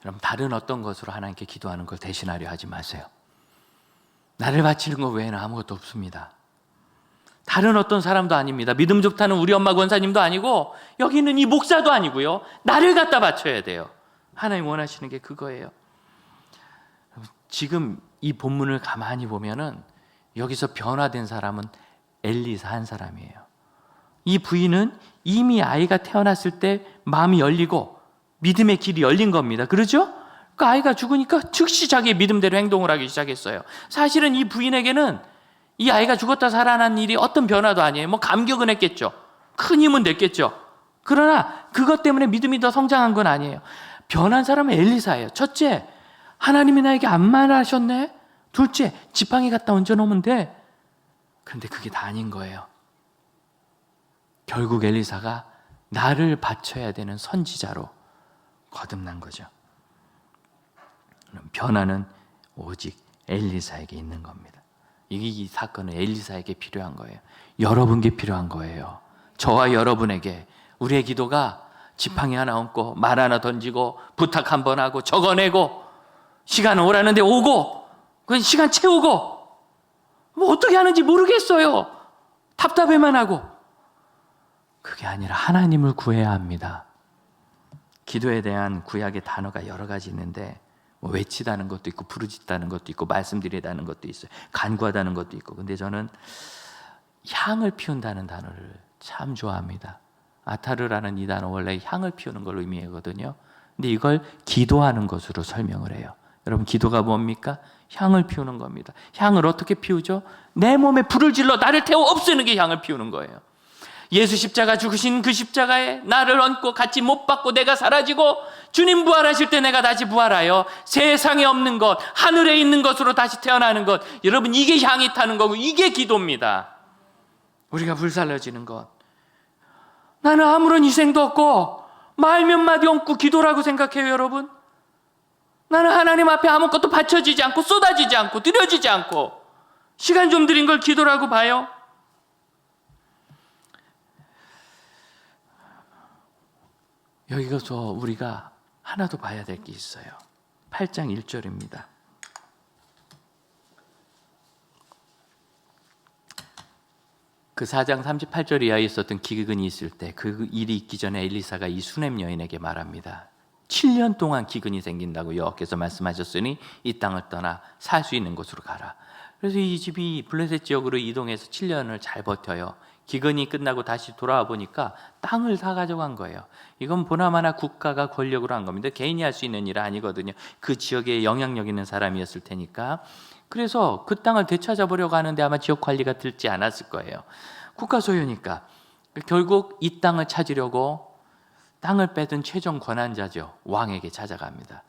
여러분, 다른 어떤 것으로 하나님께 기도하는 걸 대신하려 하지 마세요. 나를 바치는 것 외에는 아무것도 없습니다. 다른 어떤 사람도 아닙니다. 믿음 좋다는 우리 엄마 권사님도 아니고 여기 있는 이 목사도 아니고요. 나를 갖다 바쳐야 돼요. 하나님 원하시는 게 그거예요. 지금 이 본문을 가만히 보면은 여기서 변화된 사람은 엘리사 한 사람이에요. 이 부인은 이미 아이가 태어났을 때 마음이 열리고 믿음의 길이 열린 겁니다. 그렇죠? 그 아이가 죽으니까 즉시 자기의 믿음대로 행동을 하기 시작했어요. 사실은 이 부인에게는 이 아이가 죽었다 살아난 일이 어떤 변화도 아니에요. 뭐 감격은 했겠죠. 큰 힘은 됐겠죠. 그러나 그것 때문에 믿음이 더 성장한 건 아니에요. 변한 사람은 엘리사예요. 첫째, 하나님이 나에게 안 말하셨네. 둘째, 지팡이 갖다 얹어놓으면 돼. 그런데 그게 다 아닌 거예요. 결국 엘리사가 나를 바쳐야 되는 선지자로 거듭난 거죠. 변화는 오직 엘리사에게 있는 겁니다. 이 사건은 엘리사에게 필요한 거예요. 여러분께 필요한 거예요. 저와 여러분에게. 우리의 기도가 지팡이 하나 얹고 말 하나 던지고 부탁 한번 하고 적어내고 시간 오라는데 오고 그건 시간 채우고 뭐 어떻게 하는지 모르겠어요. 답답해만 하고. 그게 아니라 하나님을 구해야 합니다. 기도에 대한 구약의 단어가 여러 가지 있는데 뭐 외치다는 것도 있고 부르짖다는 것도 있고 말씀드리다는 것도 있어요. 간구하다는 것도 있고. 근데 저는 향을 피운다는 단어를 참 좋아합니다. 아타르라는 이 단어 원래 향을 피우는 걸 의미하거든요. 근데 이걸 기도하는 것으로 설명을 해요. 여러분, 기도가 뭡니까? 향을 피우는 겁니다. 향을 어떻게 피우죠? 내 몸에 불을 질러 나를 태워 없애는 게 향을 피우는 거예요. 예수 십자가 죽으신 그 십자가에 나를 얹고 같이 못 박고 내가 사라지고 주님 부활하실 때 내가 다시 부활하여 세상에 없는 것, 하늘에 있는 것으로 다시 태어나는 것. 여러분, 이게 향이 타는 거고 이게 기도입니다. 우리가 불살라지는 것. 나는 아무런 희생도 없고 말 몇 마디 얹고 기도라고 생각해요, 여러분. 나는 하나님 앞에 아무것도 바쳐지지 않고 쏟아지지 않고 드려지지 않고 시간 좀 들인 걸 기도라고 봐요. 여기서 우리가 하나 더 봐야 될 게 있어요. 8장 1절입니다. 그 4장 38절 이하에 있었던 기근이 있을 때 그 일이 있기 전에 엘리사가 이 수넴 여인에게 말합니다. 7년 동안 기근이 생긴다고 여호와께서 말씀하셨으니 이 땅을 떠나 살 수 있는 곳으로 가라. 그래서 이 집이 블레셋 지역으로 이동해서 7년을 잘 버텨요. 기근이 끝나고 다시 돌아와 보니까 땅을 다 가져간 거예요. 이건 보나마나 국가가 권력으로 한 겁니다. 개인이 할 수 있는 일은 아니거든요. 그 지역에 영향력 있는 사람이었을 테니까. 그래서 그 땅을 되찾아보려고 하는데 아마 지역 관리가 들지 않았을 거예요. 국가 소유니까. 결국 이 땅을 찾으려고 땅을 뺏은 최종 권한자죠. 왕에게 찾아갑니다.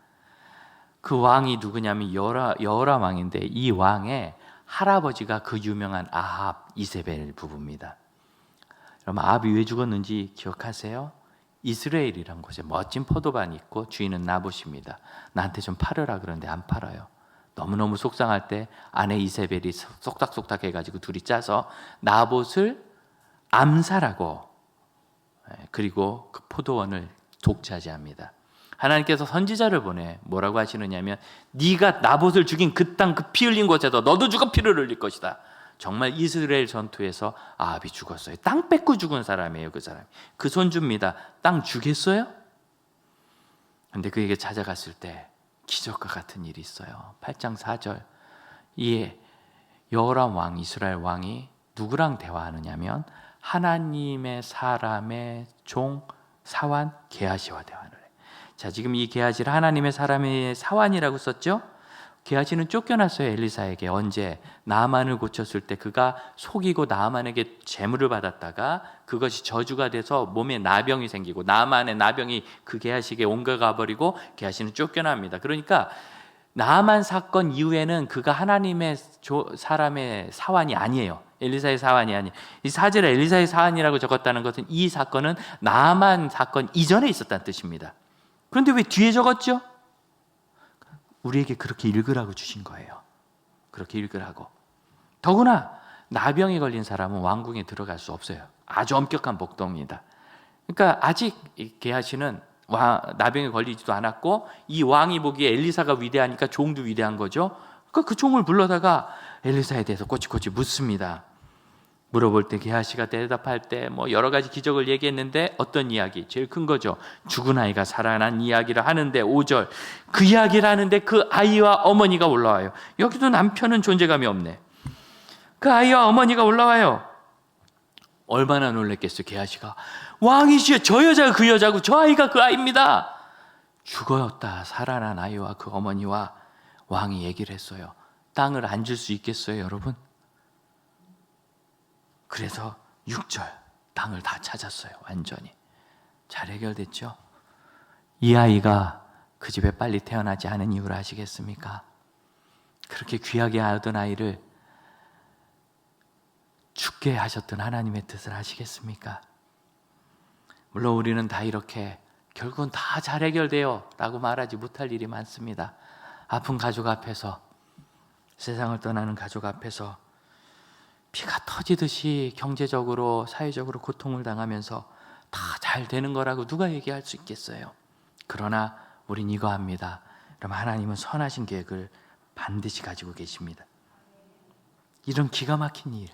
그 왕이 누구냐면 여호람 왕인데 이 왕의 할아버지가 그 유명한 아합, 이세벨 부부입니다. 여러분, 아합이 왜 죽었는지 기억하세요? 이스라엘이란 곳에 멋진 포도밭이 있고 주인은 나봇입니다. 나한테 좀 팔으라 그러는데 안 팔아요. 너무너무 속상할 때 아내 이세벨이 속닥속닥 해가지고 둘이 짜서 나봇을 암살하고 그리고 그 포도원을 독차지합니다. 하나님께서 선지자를 보내 뭐라고 하시느냐면 네가 나봇을 죽인 그 땅 그 피 흘린 곳에서 너도 죽어 피를 흘릴 것이다. 정말 이스라엘 전투에서 아합이 죽었어요. 땅 뺏고 죽은 사람이에요. 그 사람이. 그 손주입니다. 땅 주겠어요? 근데 그에게 찾아갔을 때 기적과 같은 일이 있어요. 8장 4절. 이에 여호람 왕, 이스라엘 왕이 누구랑 대화하느냐면 하나님의 사람의 종 사환 게하시와 대화를 해요. 자, 지금 이 게하시를 하나님의 사람의 사환이라고 썼죠? 게하시는 쫓겨났어요. 엘리사에게. 언제? 나아만을 고쳤을 때 그가 속이고 나아만에게 재물을 받았다가 그것이 저주가 돼서 몸에 나병이 생기고 나아만의 나병이 그 게하시에게 옮겨가 버리고 게하시는 쫓겨납니다. 그러니까 나아만 사건 이후에는 그가 하나님의 사람의 사환이 아니에요. 엘리사의 사환이 아니에요. 이 사절에 엘리사의 사환이라고 적었다는 것은 이 사건은 나아만 사건 이전에 있었다는 뜻입니다. 그런데 왜 뒤에 적었죠? 우리에게 그렇게 읽으라고 주신 거예요. 그렇게 읽으라고. 더구나 나병에 걸린 사람은 왕궁에 들어갈 수 없어요. 아주 엄격한 복도입니다. 그러니까 아직 게하시는 나병에 걸리지도 않았고 이 왕이 보기에 엘리사가 위대하니까 종도 위대한 거죠. 그러니까 그 종을 불러다가 엘리사에 대해서 꼬치꼬치 묻습니다. 물어볼 때 게하시가 대답할 때 뭐 여러 가지 기적을 얘기했는데 어떤 이야기? 제일 큰 거죠. 죽은 아이가 살아난 이야기를 하는데 5절 그 이야기를 하는데 그 아이와 어머니가 올라와요. 여기도 남편은 존재감이 없네. 그 아이와 어머니가 올라와요. 얼마나 놀랬겠어요. 게하시가 왕이시여, 저 여자가 그 여자고 저 아이가 그 아이입니다. 죽었다 살아난 아이와 그 어머니와 왕이 얘기를 했어요. 땅을 안 줄 수 있겠어요, 여러분? 그래서 6절 땅을 다 찾았어요. 완전히 잘 해결됐죠. 이 아이가 그 집에 빨리 태어나지 않은 이유를 아시겠습니까? 그렇게 귀하게 하던 아이를 죽게 하셨던 하나님의 뜻을 아시겠습니까? 물론 우리는 다 이렇게 결국은 다 잘 해결돼요 라고 말하지 못할 일이 많습니다. 아픈 가족 앞에서, 세상을 떠나는 가족 앞에서 피가 터지듯이 경제적으로 사회적으로 고통을 당하면서 다 잘 되는 거라고 누가 얘기할 수 있겠어요? 그러나 우린 이거 합니다. 그럼 하나님은 선하신 계획을 반드시 가지고 계십니다. 이런 기가 막힌 일,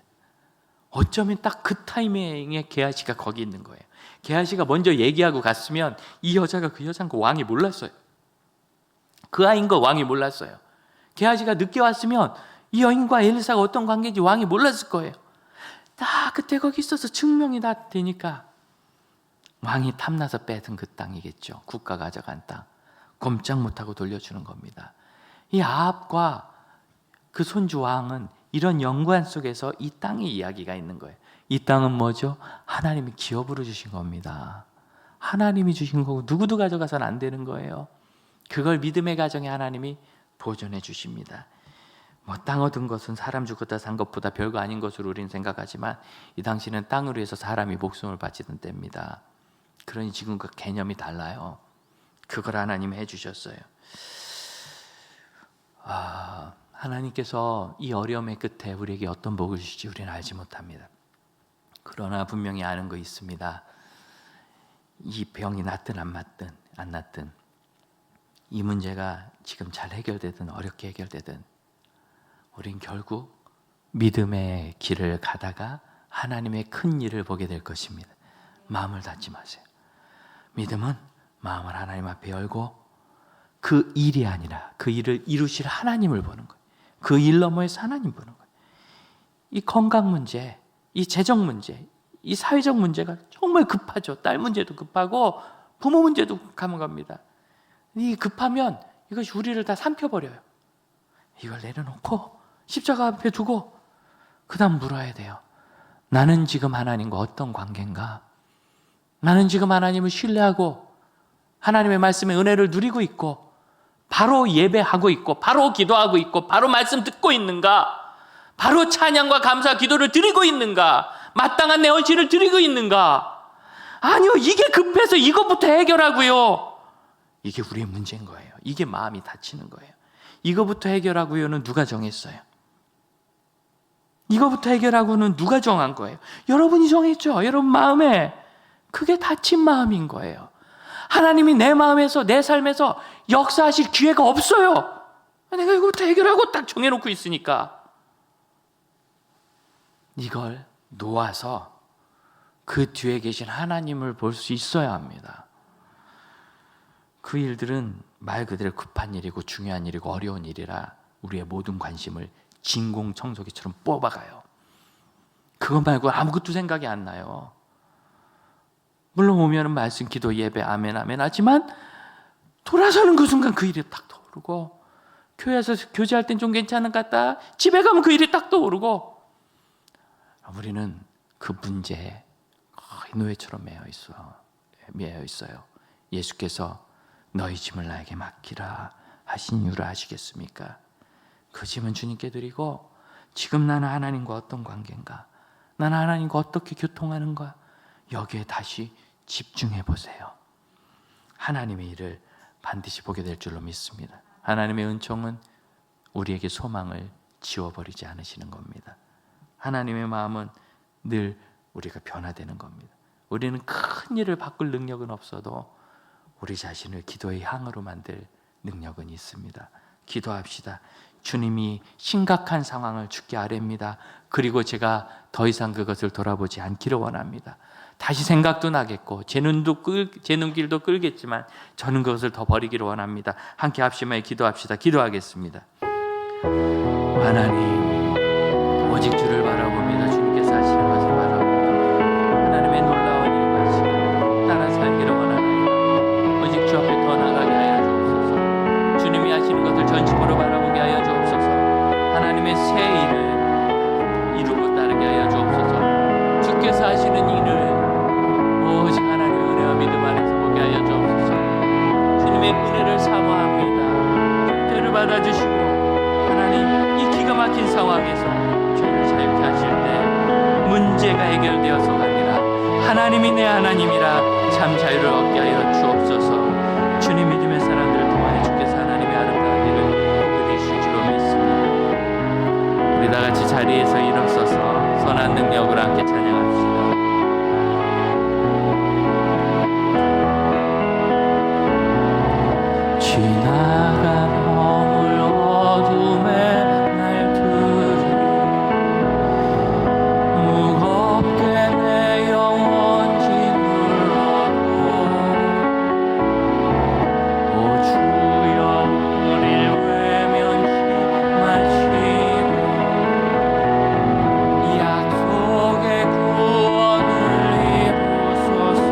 어쩌면 딱 그 타이밍에 게하시가 거기 있는 거예요. 게하시가 먼저 얘기하고 갔으면 이 여자가 그 여자인 거 왕이 몰랐어요. 그 아이인 거 왕이 몰랐어요. 게하시가 늦게 왔으면 이 여인과 엘리사가 어떤 관계인지 왕이 몰랐을 거예요. 다 그때 거기 있어서 증명이 다 되니까 왕이 탐나서 뺏은 그 땅이겠죠. 국가 가져간 땅. 꼼짝 못하고 돌려주는 겁니다. 이 아합과 그 손주 왕은 이런 연관 속에서 이 땅의 이야기가 있는 거예요. 이 땅은 뭐죠? 하나님이 기업으로 주신 겁니다. 하나님이 주신 거고 누구도 가져가서는 안 되는 거예요. 그걸 믿음의 가정에 하나님이 보존해 주십니다. 뭐 땅 얻은 것은 사람 죽었다 산 것보다 별거 아닌 것으로 우리는 생각하지만 이 당시는 땅으로 해서 사람이 목숨을 바치던 때입니다. 그러니 지금과 개념이 달라요. 그걸 하나님이 해주셨어요. 하나님께서 이 어려움의 끝에 우리에게 어떤 복을 주실지 우리는 알지 못합니다. 그러나 분명히 아는 거 있습니다. 이 병이 낫든 안 낫든 이 문제가 지금 잘 해결되든 어렵게 해결되든 우린 결국 믿음의 길을 가다가 하나님의 큰 일을 보게 될 것입니다. 마음을 닫지 마세요. 믿음은 마음을 하나님 앞에 열고 그 일이 아니라 그 일을 이루실 하나님을 보는 거예요. 그 일 너머에서 하나님 보는 거예요. 이 건강 문제, 이 재정 문제, 이 사회적 문제가 정말 급하죠. 딸 문제도 급하고 부모 문제도 급한 겁니다. 이 급하면 이것이 우리를 다 삼켜버려요. 이걸 내려놓고 십자가 앞에 두고 그 다음 물어야 돼요. 나는 지금 하나님과 어떤 관계인가? 나는 지금 하나님을 신뢰하고 하나님의 말씀의 은혜를 누리고 있고 바로 예배하고 있고 바로 기도하고 있고 바로 말씀 듣고 있는가? 바로 찬양과 감사 기도를 드리고 있는가? 마땅한 내 헌신을 드리고 있는가? 아니요, 이게 급해서 이것부터 해결하고요. 이게 우리의 문제인 거예요. 이게 마음이 다치는 거예요. 이거부터 해결하고요는 누가 정했어요? 이거부터 해결하고는 누가 정한 거예요? 여러분이 정했죠. 여러분 마음에. 그게 다친 마음인 거예요. 하나님이 내 마음에서 내 삶에서 역사하실 기회가 없어요. 내가 이거부터 해결하고 딱 정해놓고 있으니까. 이걸 놓아서 그 뒤에 계신 하나님을 볼 수 있어야 합니다. 그 일들은 말 그대로 급한 일이고 중요한 일이고 어려운 일이라 우리의 모든 관심을 진공청소기처럼 뽑아가요. 그것 말고 아무것도 생각이 안 나요. 물론 오면은 말씀, 기도, 예배, 아멘, 아멘 하지만 돌아서는 그 순간 그 일이 딱 떠오르고 교회에서 교제할 땐 좀 괜찮은 것 같다. 집에 가면 그 일이 딱 떠오르고 우리는 그 문제에 거의 노예처럼 매여 있어요. 예수께서 너희 짐을 나에게 맡기라 하신 이유를 아시겠습니까? 그 짐은 주님께 드리고 지금 나는 하나님과 어떤 관계인가? 나는 하나님과 어떻게 교통하는가? 여기에 다시 집중해 보세요. 하나님의 일을 반드시 보게 될 줄로 믿습니다. 하나님의 은총은 우리에게 소망을 지워버리지 않으시는 겁니다. 하나님의 마음은 늘 우리가 변화되는 겁니다. 우리는 큰 일을 바꿀 능력은 없어도 우리 자신을 기도의 향으로 만들 능력은 있습니다. 기도합시다. 주님이 심각한 상황을 주께 아뢰입니다. 그리고 제가 더 이상 그것을 돌아보지 않기를 원합니다. 다시 생각도 나겠고 제 눈길도 끌겠지만 저는 그것을 더 버리기를 원합니다. 함께 합심하여 기도합시다. 기도하겠습니다. 하나님, 오직 주를 바라봅니다. 주님께서 하시는 것을 바라봅니다. 하나님의 놀라운 일과 시간 따라 살기를 원하나이다. 오직 주 앞에 더 나가게 하여 주옵소서. 주님이 하시는 것을 전심으로 바라보게 하여 주옵소서. 하나님의 새 일을 이루고 따르게 하여 주옵소서. 주께서 하시는 일을 오직 하나님의 은혜와 믿음 안에서 보게 하여 주옵소서. 주님의 은혜를 사모합니다. 죄를 받아주시고 하나님, 이 기가 막힌 상황에서 죄를 자유케 하실 때 문제가 해결되어서가 아니라 하나님이 내 하나님이라 참 자유를 얻게 하여 주옵소서. 주님 믿음의 사람들을 통하여 주께서 하나님의 아름다운 일을 보게 되실 줄로 믿습니다. 우리 다 같이 자리에서 일어서서 선한 능력으로 함께 찬양합시다. 지나간 허물 어둠의 날들이 무겁게 내 영혼 짓눌러도 오 주여 우릴 외면치 마시고 약속의 구원을 이루소서.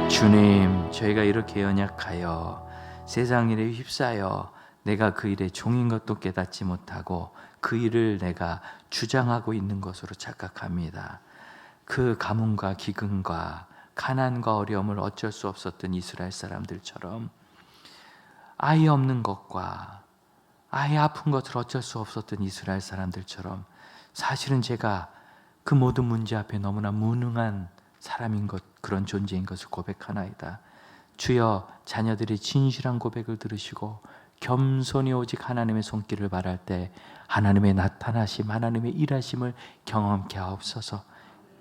주님, 저희가 이렇게 연약하여 세상 일에 휩싸여 내가 그 일의 종인 것도 깨닫지 못하고 그 일을 내가 주장하고 있는 것으로 착각합니다. 그 가뭄과 기근과 가난과 어려움을 어쩔 수 없었던 이스라엘 사람들처럼 아이 없는 것과 아이 아픈 것을 어쩔 수 없었던 이스라엘 사람들처럼 사실은 제가 그 모든 문제 앞에 너무나 무능한 사람인 것, 그런 존재인 것을 고백하나이다. 주여, 자녀들이 진실한 고백을 들으시고 겸손히 오직 하나님의 손길을 바랄 때 하나님의 나타나심, 하나님의 일하심을 경험케 하옵소서.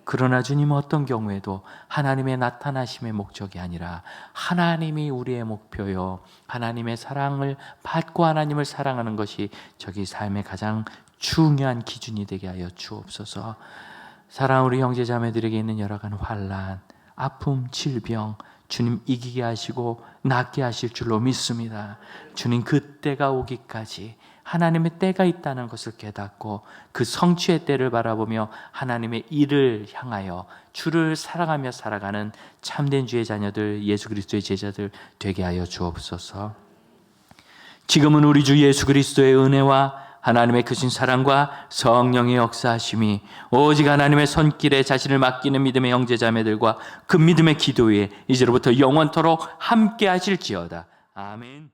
그러나 주님, 어떤 경우에도 하나님의 나타나심의 목적이 아니라 하나님이 우리의 목표요, 하나님의 사랑을 받고 하나님을 사랑하는 것이 저기 삶의 가장 중요한 기준이 되게 하여 주옵소서. 사랑하는 우리 형제 자매들에게 있는 여러 가지 환난, 아픔, 질병, 주님 이기게 하시고 낫게 하실 줄로 믿습니다. 주님, 그 때가 오기까지 하나님의 때가 있다는 것을 깨닫고 그 성취의 때를 바라보며 하나님의 일을 향하여 주를 사랑하며 살아가는 참된 주의 자녀들, 예수 그리스도의 제자들 되게 하여 주옵소서. 지금은 우리 주 예수 그리스도의 은혜와 하나님의 크신 사랑과 성령의 역사하심이 오직 하나님의 손길에 자신을 맡기는 믿음의 형제자매들과 그 믿음의 기도 위에 이제로부터 영원토록 함께 하실지어다. 아멘.